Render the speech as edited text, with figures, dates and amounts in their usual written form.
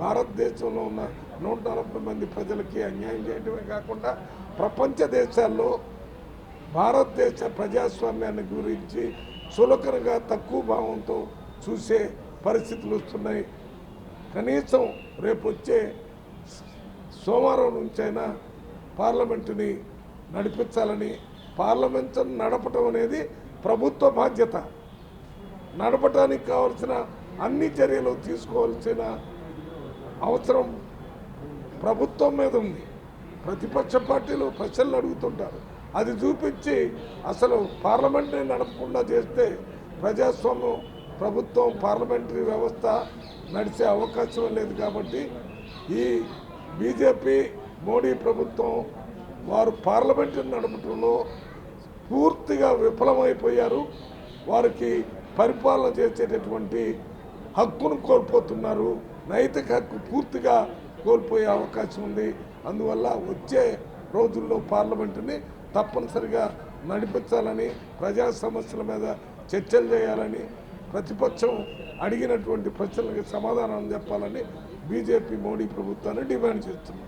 భారతదేశంలో ఉన్న 140 మంది ప్రజలకి అన్యాయం చేయడమే కాకుండా ప్రపంచ దేశాల్లో భారతదేశ ప్రజాస్వామ్యాన్ని గురించి చులకనగా తక్కువ భావంతో చూసే పరిస్థితులు వస్తున్నాయి. కనీసం రేపు వచ్చే సోమవారం నుంచైనా పార్లమెంటుని నడిపించాలని, పార్లమెంటు నడపటం అనేది ప్రభుత్వ బాధ్యత. నడపడానికి కావాల్సిన అన్ని చర్యలు తీసుకోవాల్సిన అవసరం ప్రభుత్వం మీద ఉంది. ప్రతిపక్ష పార్టీలు ప్రశ్నలు అడుగుతుంటారు, అది చూపించి అసలు పార్లమెంట్ని నడపకుండా చేస్తే ప్రజాస్వామ్యం, ప్రభుత్వం, పార్లమెంటరీ వ్యవస్థ నడిచే అవకాశం లేదు. కాబట్టి ఈ బీజేపీ మోడీ ప్రభుత్వం వారు పార్లమెంటుని నడపడంలో పూర్తిగా విఫలమైపోయారు. వారికి పరిపాలన చేసేటటువంటి హక్కును కోల్పోతున్నారు. నైతిక హక్కు పూర్తిగా కోల్పోయే అవకాశం ఉంది. అందువల్ల వచ్చే రోజుల్లో పార్లమెంటుని తప్పనిసరిగా నడిపించాలని, ప్రజా సమస్యల మీద చర్చలు చేయాలని, ప్రతిపక్షం అడిగినటువంటి ప్రశ్నలకు సమాధానం చెప్పాలని బీజేపీ మోడీ ప్రభుత్వాన్ని డిమాండ్ చేస్తుంది.